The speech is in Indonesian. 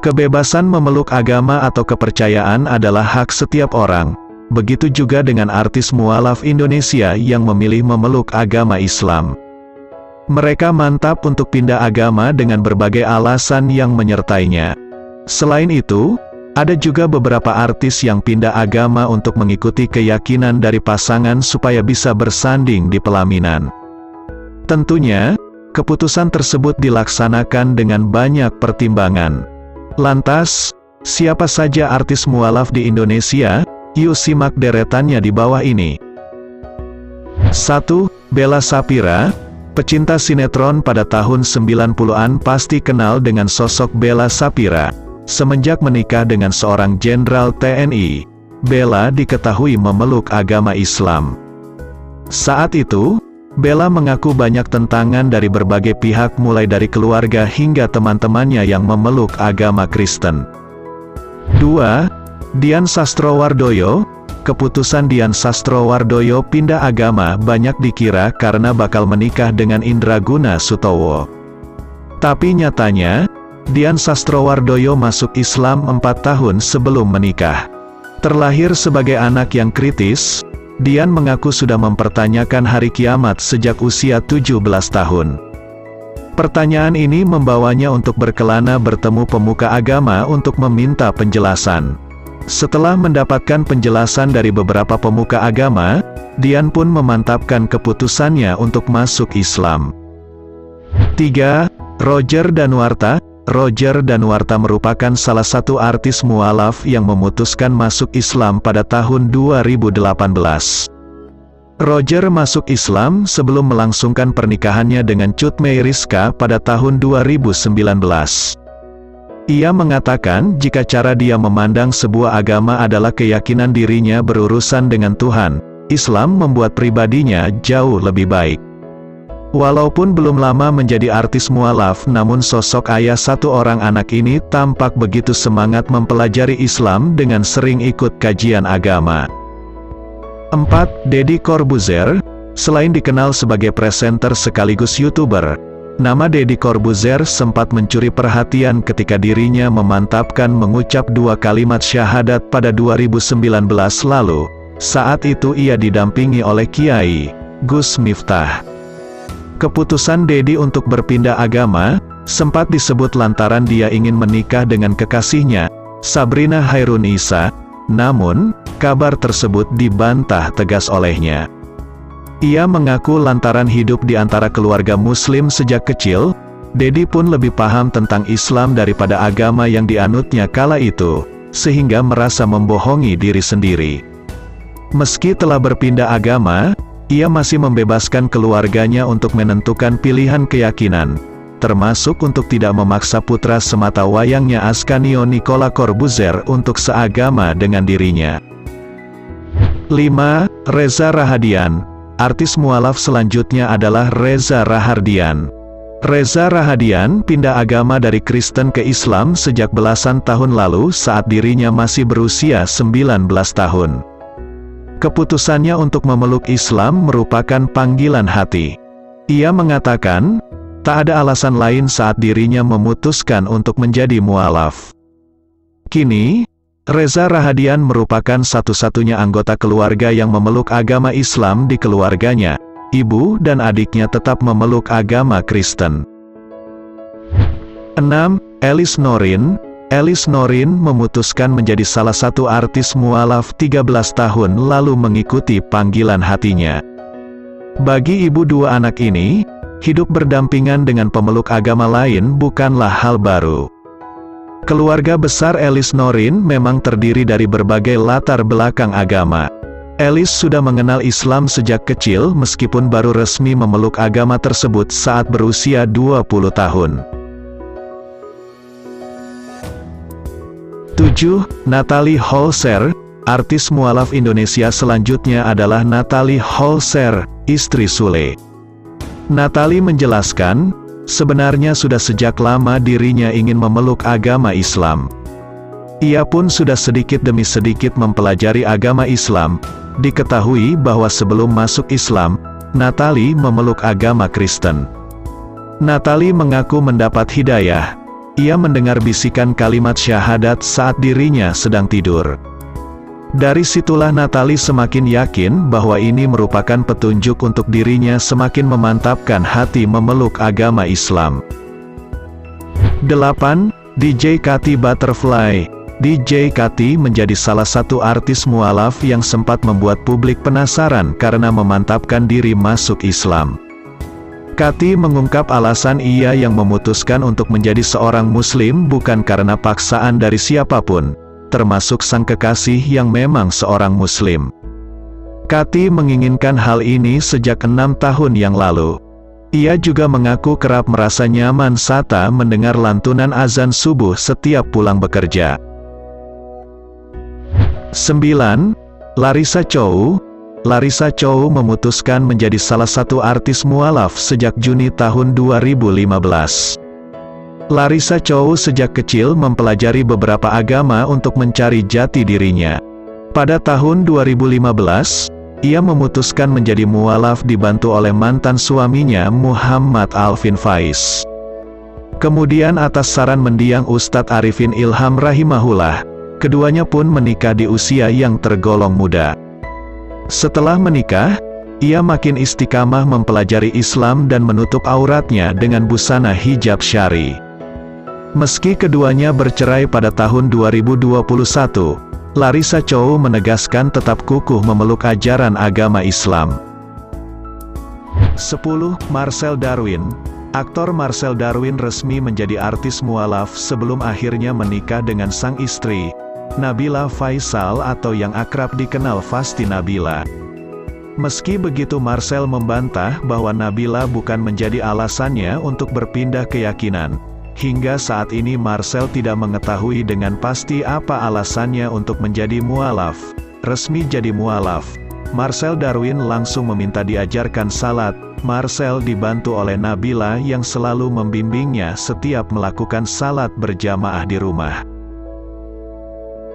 Kebebasan memeluk agama atau kepercayaan adalah hak setiap orang. Begitu juga dengan artis mualaf Indonesia yang memilih memeluk agama Islam. Mereka mantap untuk pindah agama dengan berbagai alasan yang menyertainya. Selain itu, ada juga beberapa artis yang pindah agama untuk mengikuti keyakinan dari pasangan supaya bisa bersanding di pelaminan. Tentunya, keputusan tersebut dilaksanakan dengan banyak pertimbangan. Lantas, siapa saja artis mualaf di Indonesia? Yuk simak deretannya di bawah ini. 1. Bella Saphira. Pecinta sinetron pada tahun 90-an pasti kenal dengan sosok Bella Saphira. Semenjak menikah dengan seorang jenderal TNI, Bella diketahui memeluk agama Islam. Saat itu, Bella mengaku banyak tentangan dari berbagai pihak mulai dari keluarga hingga teman-temannya yang memeluk agama Kristen. 2. Dian Sastrowardoyo. Keputusan Dian Sastrowardoyo pindah agama banyak dikira karena bakal menikah dengan Indraguna Sutowo. Tapi nyatanya, Dian Sastrowardoyo masuk Islam 4 tahun sebelum menikah. Terlahir sebagai anak yang kritis, Dian mengaku sudah mempertanyakan hari kiamat sejak usia 17 tahun. Pertanyaan ini membawanya untuk berkelana bertemu pemuka agama untuk meminta penjelasan. Setelah mendapatkan penjelasan dari beberapa pemuka agama, Dian pun memantapkan keputusannya untuk masuk Islam. 3. Roger Danuarta. Roger Danuarta merupakan salah satu artis mualaf yang memutuskan masuk Islam pada tahun 2018. Roger masuk Islam sebelum melangsungkan pernikahannya dengan Cut Meyriska pada tahun 2019. Ia mengatakan jika cara dia memandang sebuah agama adalah keyakinan dirinya berurusan dengan Tuhan, Islam membuat pribadinya jauh lebih baik. Walaupun belum lama menjadi artis mualaf, namun sosok ayah satu orang anak ini tampak begitu semangat mempelajari Islam dengan sering ikut kajian agama. 4. Deddy Corbuzier. Selain dikenal sebagai presenter sekaligus YouTuber, nama Deddy Corbuzier sempat mencuri perhatian ketika dirinya memantapkan mengucap 2 kalimat syahadat pada 2019 lalu. Saat itu ia didampingi oleh Kiai Gus Miftah. Keputusan Deddy untuk berpindah agama sempat disebut lantaran dia ingin menikah dengan kekasihnya, Sabrina Hairunisa, namun kabar tersebut dibantah tegas olehnya. Ia mengaku lantaran hidup di antara keluarga Muslim sejak kecil, Deddy pun lebih paham tentang Islam daripada agama yang dianutnya kala itu, sehingga merasa membohongi diri sendiri. Meski telah berpindah agama, ia masih membebaskan keluarganya untuk menentukan pilihan keyakinan, termasuk untuk tidak memaksa putra semata wayangnya Ascanio Nicola Corbuzier untuk seagama dengan dirinya. 5. Reza Rahadian. Artis mualaf selanjutnya adalah Reza Rahardian. Reza Rahadian pindah agama dari Kristen ke Islam sejak belasan tahun lalu saat dirinya masih berusia 19 tahun. Keputusannya untuk memeluk Islam merupakan panggilan hati. Ia mengatakan, tak ada alasan lain saat dirinya memutuskan untuk menjadi mualaf. Kini, Reza Rahadian merupakan satu-satunya anggota keluarga yang memeluk agama Islam di keluarganya. Ibu dan adiknya tetap memeluk agama Kristen. 6. Elis Norin. Elis Norin memutuskan menjadi salah satu artis mualaf 13 tahun lalu mengikuti panggilan hatinya. Bagi ibu dua anak ini, hidup berdampingan dengan pemeluk agama lain bukanlah hal baru. Keluarga besar Elis Norin memang terdiri dari berbagai latar belakang agama. Elis sudah mengenal Islam sejak kecil meskipun baru resmi memeluk agama tersebut saat berusia 20 tahun. 7. Natalie Holzer. Artis mualaf Indonesia selanjutnya adalah Natalie Holzer, istri Sule. Natalie menjelaskan, sebenarnya sudah sejak lama dirinya ingin memeluk agama Islam. Ia pun sudah sedikit demi sedikit mempelajari agama Islam. Diketahui bahwa sebelum masuk Islam, Natalie memeluk agama Kristen. Natalie mengaku mendapat hidayah. ia mendengar bisikan kalimat syahadat saat dirinya sedang tidur. Dari situlah Natalie semakin yakin bahwa ini merupakan petunjuk untuk dirinya semakin memantapkan hati memeluk agama Islam. 8. DJ Katy Butterfly. DJ Katy menjadi salah satu artis mualaf yang sempat membuat publik penasaran karena memantapkan diri masuk Islam. Katy mengungkap alasan ia yang memutuskan untuk menjadi seorang muslim bukan karena paksaan dari siapapun, termasuk sang kekasih yang memang seorang muslim. Katy menginginkan hal ini sejak 6 tahun yang lalu. Ia juga mengaku kerap merasa nyaman saat mendengar lantunan azan subuh setiap pulang bekerja. 9. Larissa Chow. Larissa Chow memutuskan menjadi salah satu artis mualaf sejak Juni tahun 2015. Larissa Chow sejak kecil mempelajari beberapa agama untuk mencari jati dirinya. Pada tahun 2015, ia memutuskan menjadi mualaf dibantu oleh mantan suaminya Muhammad Alvin Faiz. Kemudian atas saran mendiang Ustadz Arifin Ilham rahimahullah, keduanya pun menikah di usia yang tergolong muda. Setelah menikah, ia makin istiqamah mempelajari Islam dan menutup auratnya dengan busana hijab syar'i. Meski keduanya bercerai pada tahun 2021, Larissa Chow menegaskan tetap kukuh memeluk ajaran agama Islam. 10. Marcel Darwin. Aktor Marcel Darwin resmi menjadi artis mualaf sebelum akhirnya menikah dengan sang istri, Nabila Faisal atau yang akrab dikenal Fasti Nabila. Meski begitu, Marcel membantah bahwa Nabila bukan menjadi alasannya untuk berpindah keyakinan. Hingga saat ini Marcel tidak mengetahui dengan pasti apa alasannya untuk menjadi mualaf. Resmi jadi mualaf, Marcel Darwin langsung meminta diajarkan salat. Marcel dibantu oleh Nabila yang selalu membimbingnya setiap melakukan salat berjamaah di rumah.